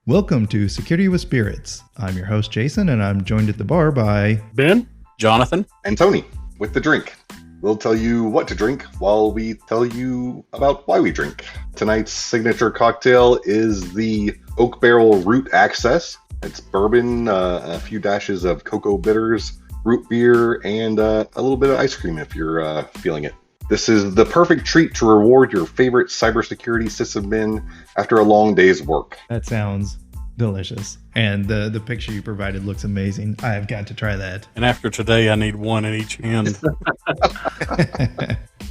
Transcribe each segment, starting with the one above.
Welcome to Security with Spirits. I'm your host, Jason, and I'm joined at the bar by Ben, Jonathan, and Tony with the drink. We'll tell you what to drink while we tell you about why we drink. Tonight's signature cocktail is the Oak Barrel Root Access. It's bourbon, a few dashes of cocoa bitters, root beer, and a little bit of ice cream if you're feeling it. This is the perfect treat to reward your favorite cybersecurity sysadmin after a long day's work. That sounds delicious. And the picture you provided looks amazing. I have got to try that. and after today, I need one in each hand.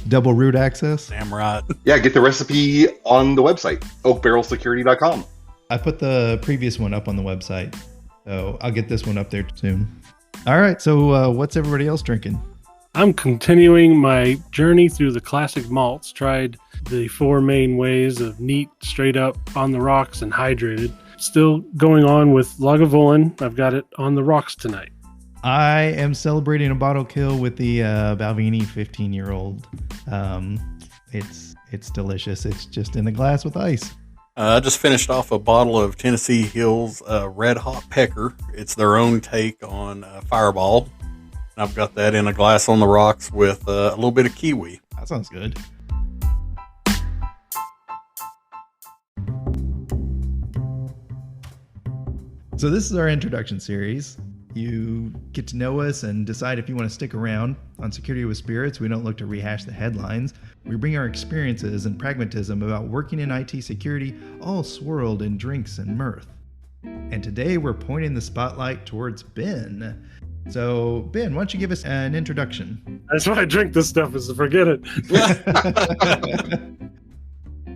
Double root access. Damn right. Yeah, get the recipe on the website, oakbarrelsecurity.com. I put the previous one up on the website, so I'll get this one up there soon. All right, so what's everybody else drinking? I'm continuing my journey through the classic malts. Tried the four main ways of neat, straight up, on the rocks, and hydrated. Still going on with Lagavulin. I've got it on the rocks tonight. I am celebrating a bottle kill with the Balvenie 15-year-old. It's delicious. It's just in a glass with ice. I just finished off a bottle of Tennessee Hills Red Hot Pecker. It's their own take on Fireball. I've got that in a glass on the rocks with a little bit of kiwi. That sounds good. So this is our introduction series. You get to know us and decide if you want to stick around. On Security with Spirits, we don't look to rehash the headlines. We bring our experiences and pragmatism about working in IT security, all swirled in drinks and mirth. And today we're pointing the spotlight towards Ben. So, Ben, why don't you give us an introduction? That's why I drink this stuff, is to forget it.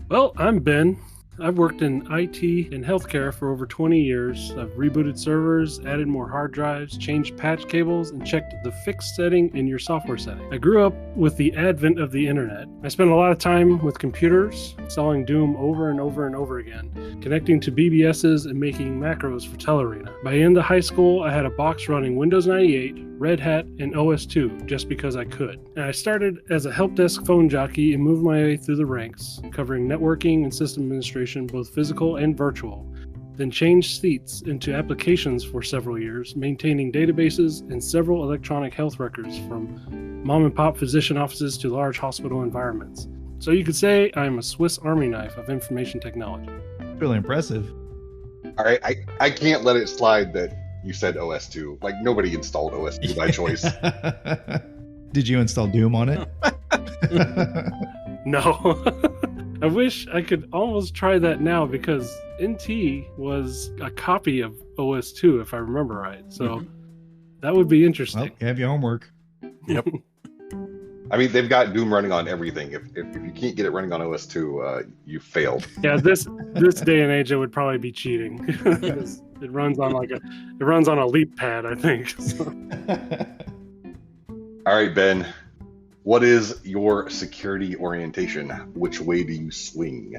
Well, I'm Ben. I've worked in IT and healthcare for over 20 years. I've rebooted servers, added more hard drives, changed patch cables, and checked the fixed setting in your software setting. I grew up with the advent of the internet. I spent a lot of time with computers, installing Doom over and over and over again, connecting to BBSs and making macros for Telerina. By the end of high school, I had a box running Windows 98, Red Hat, and OS2 just because I could. And I started as a help desk phone jockey and moved my way through the ranks, covering networking and system administration, both physical and virtual, then changed seats into applications for several years, maintaining databases and several electronic health records from mom and pop physician offices to large hospital environments. So you could say I'm a Swiss Army knife of information technology. Really impressive. All right, I can't let it slide that you said OS2. Like, nobody installed OS2 by choice. Did you install Doom on it? No. I wish I could almost try that now, because NT was a copy of OS2, if I remember right. So that would be interesting. Well, you have your homework. Yep. I mean, they've got Doom running on everything. If you can't get it running on OS2, you failed. Yeah, this day and age, it would probably be cheating. It runs on a leap pad, I think. So. All right, Ben. What is your security orientation? Which way do you swing?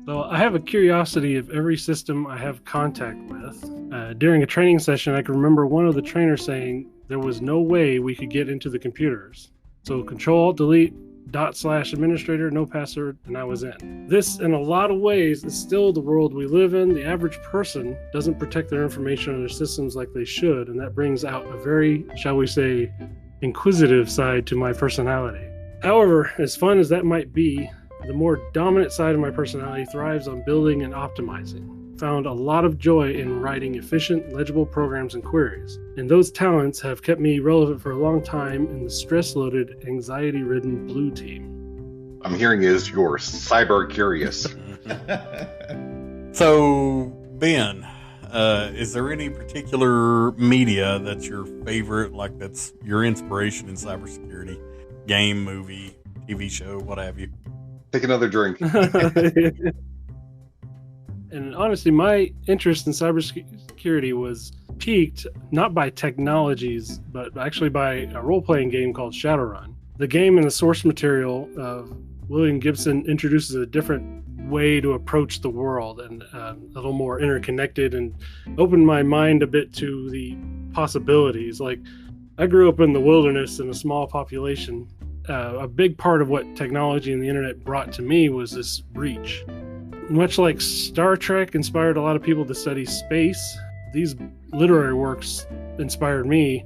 So I have a curiosity of every system I have contact with. During a training session, I can remember one of the trainers saying there was no way we could get into the computers. So Control-Alt-Delete, /administrator, no password, and I was in. This, in a lot of ways, is still the world we live in. The average person doesn't protect their information or their systems like they should, and that brings out a very, shall we say, inquisitive side to my personality. However, as fun as that might be, the more dominant side of my personality thrives on building and optimizing. Found a lot of joy in writing efficient, legible programs and queries, and those talents have kept me relevant for a long time in the stress-loaded, anxiety-ridden blue team. I'm hearing is you're cyber curious. So, Ben, is there any particular media that's your favorite, like that's your inspiration in cybersecurity? Game, movie, TV show, what have you? Take another drink. And honestly, my interest in cybersecurity was piqued not by technologies, but actually by a role-playing game called Shadowrun. The game and the source material of William Gibson introduces a different way to approach the world, and a little more interconnected, and opened my mind a bit to the possibilities. Like, I grew up in the wilderness in a small population. A big part of what technology and the internet brought to me was this reach. much like Star Trek inspired a lot of people to study space, these literary works inspired me,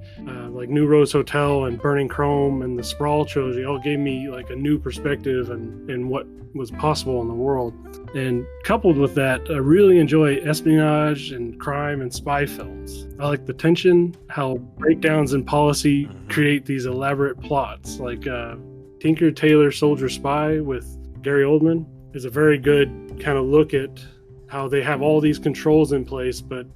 like New Rose Hotel and Burning Chrome and the Sprawl trilogy all gave me like a new perspective and what was possible in the world. And coupled with that, I really enjoy espionage and crime and spy films. I like the tension, how breakdowns in policy create these elaborate plots. Like Tinker Tailor Soldier Spy with Gary Oldman is a very good kind of look at how they have all these controls in place, but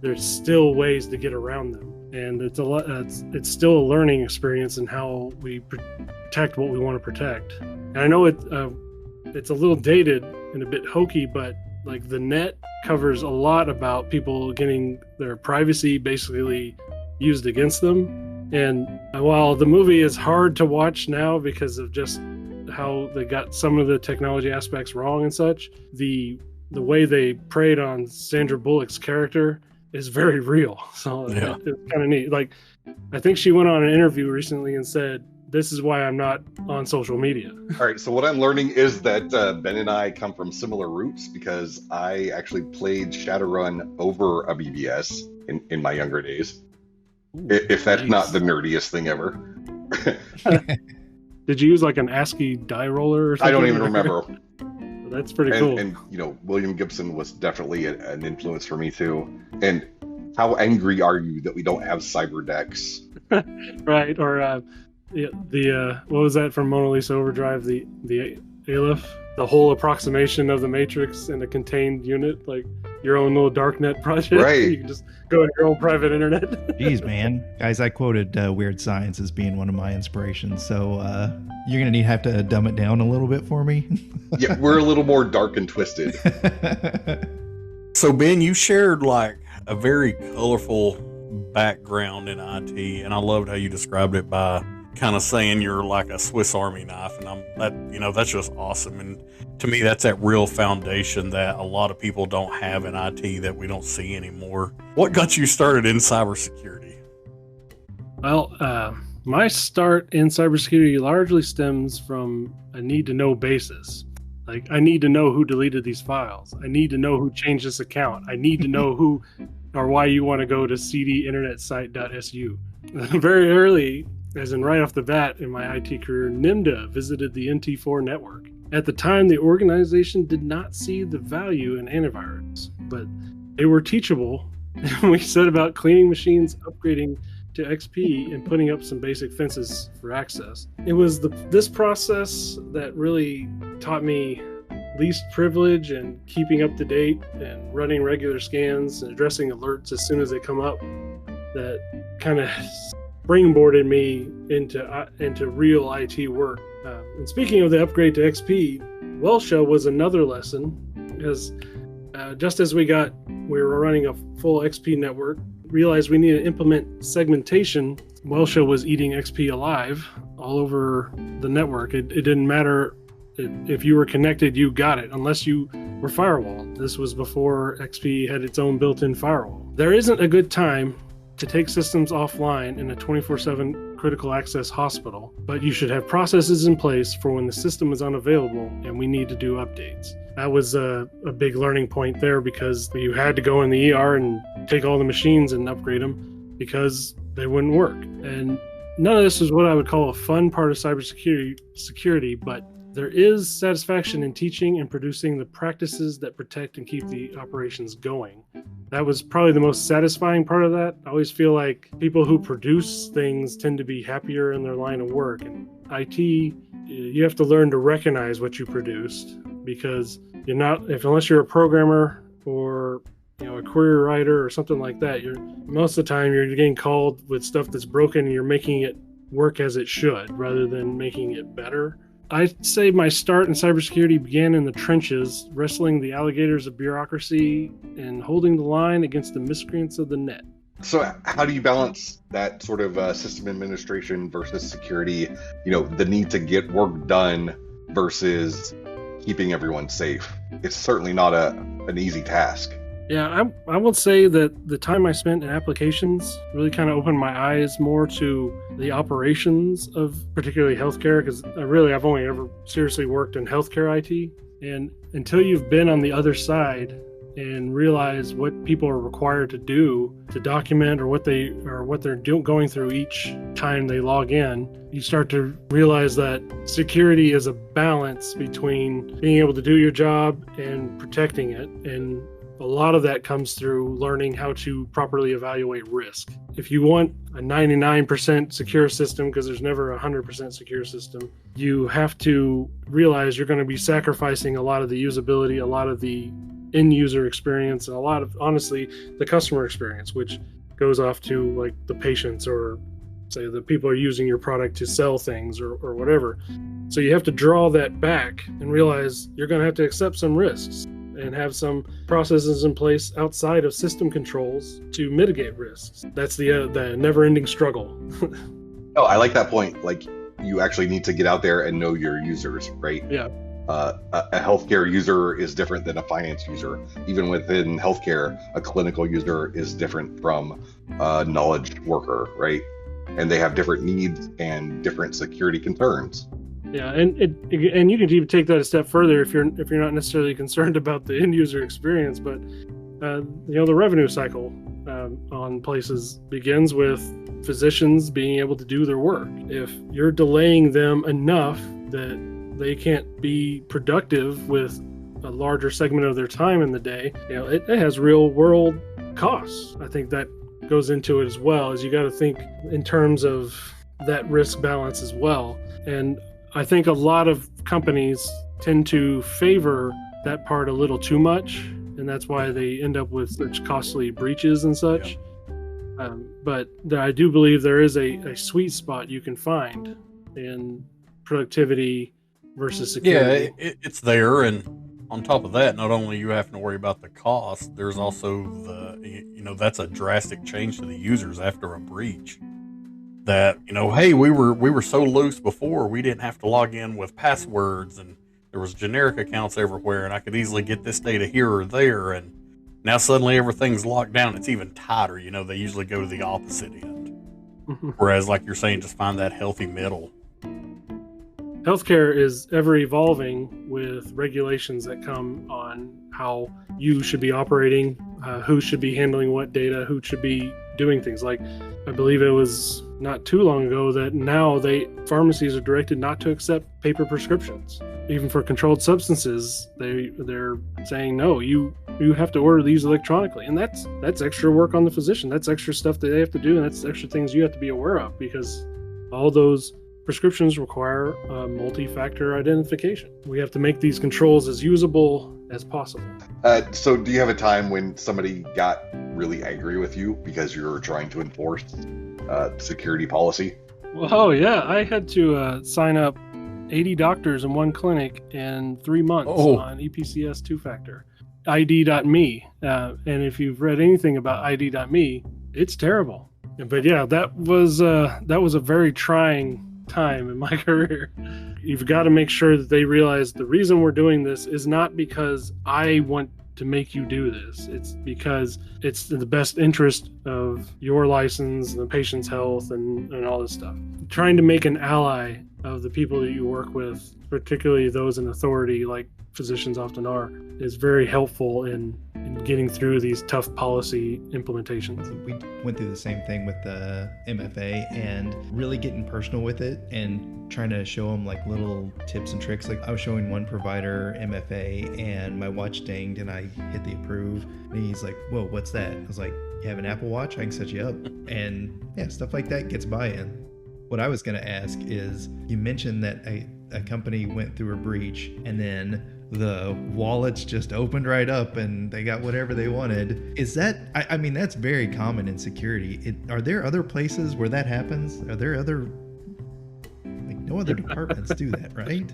there's still ways to get around them. And it's still a learning experience in how we protect what we want to protect. And I know it's a little dated and a bit hokey, but like the net covers a lot about people getting their privacy basically used against them. And while the movie is hard to watch now because of just how they got some of the technology aspects wrong and such, the way they preyed on Sandra Bullock's character is very real. So yeah. It's kind of neat. Like, I think she went on an interview recently and said, "This is why I'm not on social media." All right, so what I'm learning is that Ben and I come from similar roots because I actually played Shadowrun over a BBS in my younger days. Ooh, If that's nice. not the nerdiest thing ever. Did you use like an ASCII die roller or something? I don't even remember. That's pretty cool. And you know, William Gibson was definitely an influence for me too. And how angry are you that we don't have cyber decks? Right, or what was that from Mona Lisa Overdrive? The Aleph, the whole approximation of the Matrix in a contained unit, like your own little darknet project. Right. You can just go to your own private internet. Jeez, man. Guys, I quoted Weird Science as being one of my inspirations, so you're going to have to dumb it down a little bit for me. Yeah, we're a little more dark and twisted. So Ben, you shared like a very colorful background in IT, and I loved how you described it by kind of saying you're like a Swiss Army knife, and that's just awesome. And to me, that's that real foundation that a lot of people don't have in IT that we don't see anymore. What got you started in cybersecurity? Well, my start in cybersecurity largely stems from a need to know basis. Like, I need to know who deleted these files. I need to know who changed this account. I need to know who or why you want to go to cdinternetsite.su. Very early, as in right off the bat in my IT career, NIMDA visited the NT4 network. At the time, the organization did not see the value in antivirus, but they were teachable. We set about cleaning machines, upgrading to XP, and putting up some basic fences for access. It was this process that really taught me least privilege and keeping up to date and running regular scans and addressing alerts as soon as they come up that kind of springboarded me into real IT work. And speaking of the upgrade to XP, Wellshow was another lesson, because just as we were running a full XP network, realized we needed to implement segmentation. Wellshow was eating XP alive all over the network. It didn't matter if you were connected, you got it, unless you were firewalled. This was before XP had its own built-in firewall. There isn't a good time to take systems offline in a 24/7 critical access hospital, but you should have processes in place for when the system is unavailable and we need to do updates. That was a big learning point there, because you had to go in the ER and take all the machines and upgrade them because they wouldn't work. And none of this is what I would call a fun part of cybersecurity, but there is satisfaction in teaching and producing the practices that protect and keep the operations going. That was probably the most satisfying part of that. I always feel like people who produce things tend to be happier in their line of work. And IT, you have to learn to recognize what you produced, because unless you're a programmer or a query writer or something like that, most of the time you're getting called with stuff that's broken and you're making it work as it should rather than making it better. I'd say my start in cybersecurity began in the trenches, wrestling the alligators of bureaucracy and holding the line against the miscreants of the net. So how do you balance that sort of system administration versus security, the need to get work done versus keeping everyone safe? It's certainly not an easy task. Yeah, I would say that the time I spent in applications really kind of opened my eyes more to the operations of particularly healthcare, because I've only ever seriously worked in healthcare IT. And until you've been on the other side and realize what people are required to do to document or what they're going through each time they log in, you start to realize that security is a balance between being able to do your job and protecting it. And a lot of that comes through learning how to properly evaluate risk. If you want a 99% secure system, because there's never a 100% secure system, you have to realize you're going to be sacrificing a lot of the usability, a lot of the end user experience, and a lot of, honestly, the customer experience, which goes off to like the patients or say the people are using your product to sell things or whatever. So you have to draw that back and realize you're going to have to accept some risks and have some processes in place outside of system controls to mitigate risks. That's the never-ending struggle. Oh, I like that point. Like, you actually need to get out there and know your users, right? Yeah. A healthcare user is different than a finance user. Even within healthcare, a clinical user is different from a knowledge worker, right? And they have different needs and different security concerns. Yeah, and you can even take that a step further if you're not necessarily concerned about the end user experience, but the revenue cycle on places begins with physicians being able to do their work. If you're delaying them enough that they can't be productive with a larger segment of their time in the day, it has real world costs. I think that goes into it as well, as you got to think in terms of that risk balance as well. And I think a lot of companies tend to favor that part a little too much, and that's why they end up with such costly breaches and such. Yeah. But I do believe there is a sweet spot you can find in productivity versus security. Yeah, it's there, and on top of that, not only you having to worry about the cost, there's also that's a drastic change to the users after a breach. That, hey, we were so loose before, we didn't have to log in with passwords, and there was generic accounts everywhere, and I could easily get this data here or there, and now suddenly everything's locked down. It's even tighter. They usually go to the opposite end. Whereas, like you're saying, just find that healthy middle. Healthcare is ever evolving with regulations that come on how you should be operating, who should be handling what data, who should be doing things. Like, I believe it was not too long ago that now pharmacies are directed not to accept paper prescriptions. Even for controlled substances, they're saying, no, you have to order these electronically. And that's extra work on the physician. That's extra stuff that they have to do, and that's extra things you have to be aware of, because all those prescriptions require multi-factor identification. We have to make these controls as usable as possible. So do you have a time when somebody got really angry with you because you were trying to enforce security policy? Well, yeah, I had to sign up 80 doctors in one clinic in 3 months on EPCS 2-factor. ID.me. And if you've read anything about ID.me, it's terrible. But yeah, that was a very trying time in my career. You've got to make sure that they realize the reason we're doing this is not because I want to make you do this. It's because it's in the best interest of your license, the patient's health, and all this stuff. Trying to make an ally of the people that you work with, particularly those in authority, like physicians often are, is very helpful in getting through these tough policy implementations. We went through the same thing with the MFA and really getting personal with it and trying to show them like little tips and tricks. Like, I was showing one provider MFA and my watch dinged and I hit the approve and he's like, whoa, what's that? I was like, you have an Apple Watch? I can set you up. And yeah, stuff like that gets buy-in. What I was going to ask is, you mentioned that a company went through a breach and then the wallets just opened right up and they got whatever they wanted. Is that, I mean, that's very common in security. Are there other places where that happens? Are there other, like, no other departments do that, right?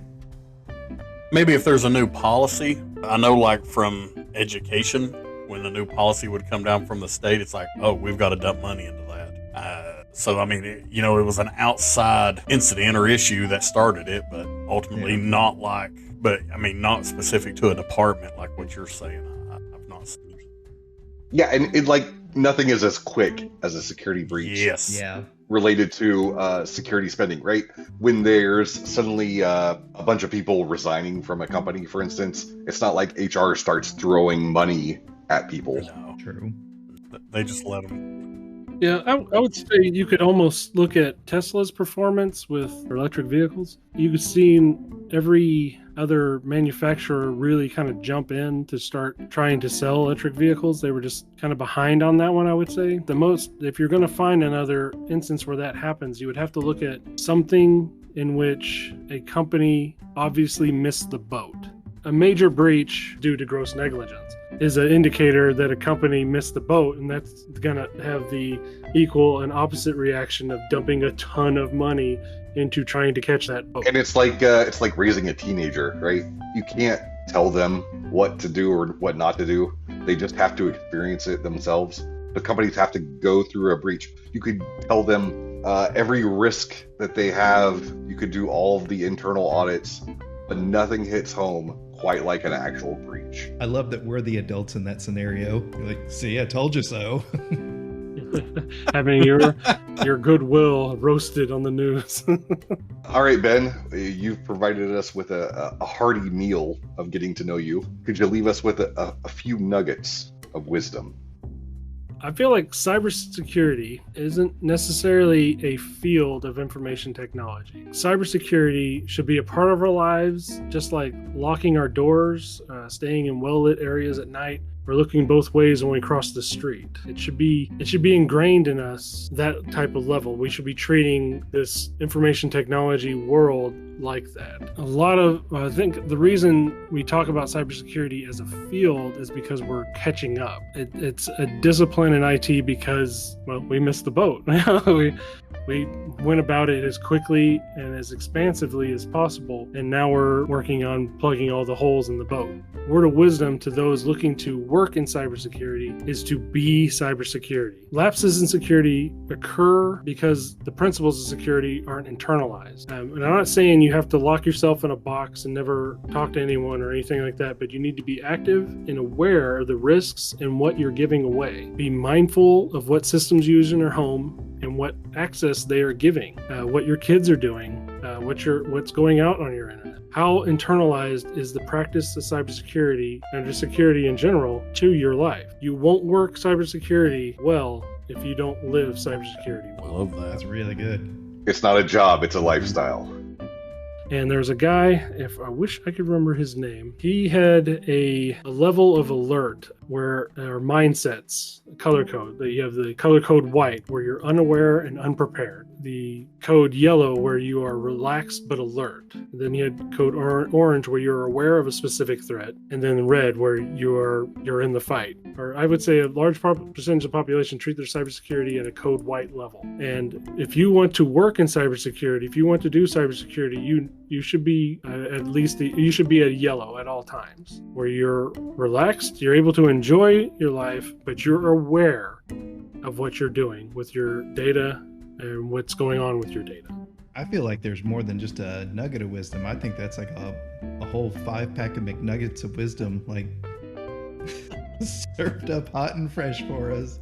Maybe if there's a new policy. I know, like, from education, when a new policy would come down from the state, it's like, oh, we've got to dump money into that. So, I mean, it was an outside incident or issue that started it, but ultimately not specific to a department like what you're saying. I've not seen it. Yeah, and it, like, nothing is as quick as a security breach. Yes. Yeah. related to security spending, right? When there's suddenly a bunch of people resigning from a company, for instance, it's not like HR starts throwing money at people. No, True. they just let them. Yeah, I would say you could almost look at Tesla's performance with electric vehicles. You could see every other manufacturer really kind of jump in to start trying to sell electric vehicles. They were just kind of behind on that one, I would say. If you're going to find another instance where that happens, you would have to look at something in which a company obviously missed the boat. A major breach due to gross negligence is an indicator that a company missed the boat, and that's going to have the equal and opposite reaction of dumping a ton of money into trying to catch that boat. And it's like raising a teenager, right? You can't tell them what to do or what not to do. They just have to experience it themselves. The companies have to go through a breach. You could tell them every risk that they have. You could do all of the internal audits, but nothing hits home quite like an actual breach. I love that we're the adults in that scenario. You're like, see, I told you so. Having your goodwill roasted on the news. All right, Ben, you've provided us with a hearty meal of getting to know you. Could you leave us with a few nuggets of wisdom? I feel like cybersecurity isn't necessarily a field of information technology. Cybersecurity should be a part of our lives, just like locking our doors, staying in well-lit areas at night, or looking both ways when we cross the street. It should be ingrained in us, that type of level. We should be treating this information technology world like that. I think the reason we talk about cybersecurity as a field is because we're catching up. It's a discipline in IT because, well, we missed the boat. We went about it as quickly and as expansively as possible, and now we're working on plugging all the holes in the boat. Word of wisdom to those looking to work in cybersecurity is to be cybersecurity. Lapses in security occur because the principles of security aren't internalized. And I'm not saying you have to lock yourself in a box and never talk to anyone or anything like that, but you need to be active and aware of the risks and what you're giving away. Be mindful of what systems you use in your home and what access they are giving, what your kids are doing, what's going out on your internet. How internalized is the practice of cybersecurity and just security in general to your life? You won't work cybersecurity well if you don't live cybersecurity well. I love that. That's really good. It's not a job, it's a lifestyle. And there's a guy, if I wish I could remember his name, he had a level of alert where our mindsets, color code, that you have the color code white where you're unaware and unprepared, the code yellow where you are relaxed but alert, and then you had code orange where you're aware of a specific threat, and then red where you're in the fight. Or I would say a large percentage of the population treat their cybersecurity at a code white level. And if you want to work in cybersecurity, if you want to do cybersecurity, you should be you should be a yellow at all times, where you're relaxed, you're able to enjoy your life, but you're aware of what you're doing with your data and what's going on with your data. I feel like there's more than just a nugget of wisdom. I think that's like a whole 5-pack of McNuggets of wisdom, like served up hot and fresh for us.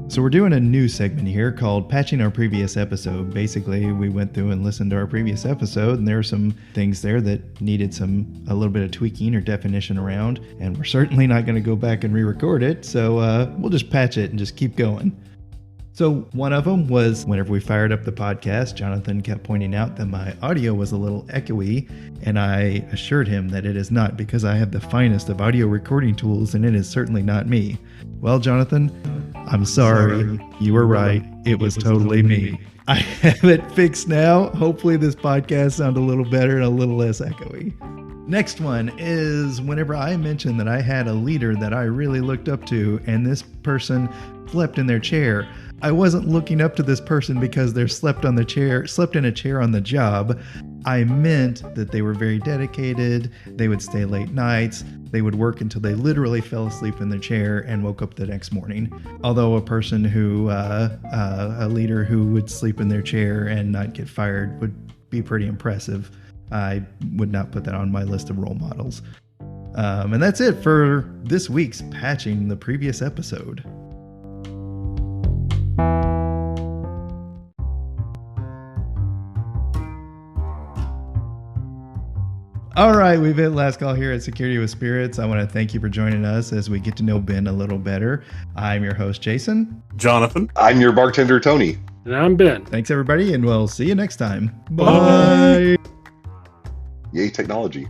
So we're doing a new segment here called Patching Our Previous Episode. Basically, we went through and listened to our previous episode, and there were some things there that needed a little bit of tweaking or definition around, and we're certainly not going to go back and re-record it, so we'll just patch it and just keep going. So one of them was whenever we fired up the podcast, Jonathan kept pointing out that my audio was a little echoey, and I assured him that it is not, because I have the finest of audio recording tools, and it is certainly not me. Well, Jonathan, I'm sorry. You were right. It was totally me. I have it fixed now. Hopefully this podcast sounds a little better and a little less echoey. Next one is whenever I mentioned that I had a leader that I really looked up to, and this person slept in their chair. I wasn't looking up to this person because they slept in a chair on the job. I meant that they were very dedicated. They would stay late nights. They would work until they literally fell asleep in their chair and woke up the next morning. Although a leader who would sleep in their chair and not get fired would be pretty impressive. I would not put that on my list of role models. And that's it for this week's Patching the Previous Episode. All right, we've hit last call here at Security with Spirits. I want to thank you for joining us as we get to know Ben a little better. I'm your host, Jason. Jonathan. I'm your bartender, Tony. And I'm Ben. Thanks, everybody, and we'll see you next time. Bye. Yay, technology.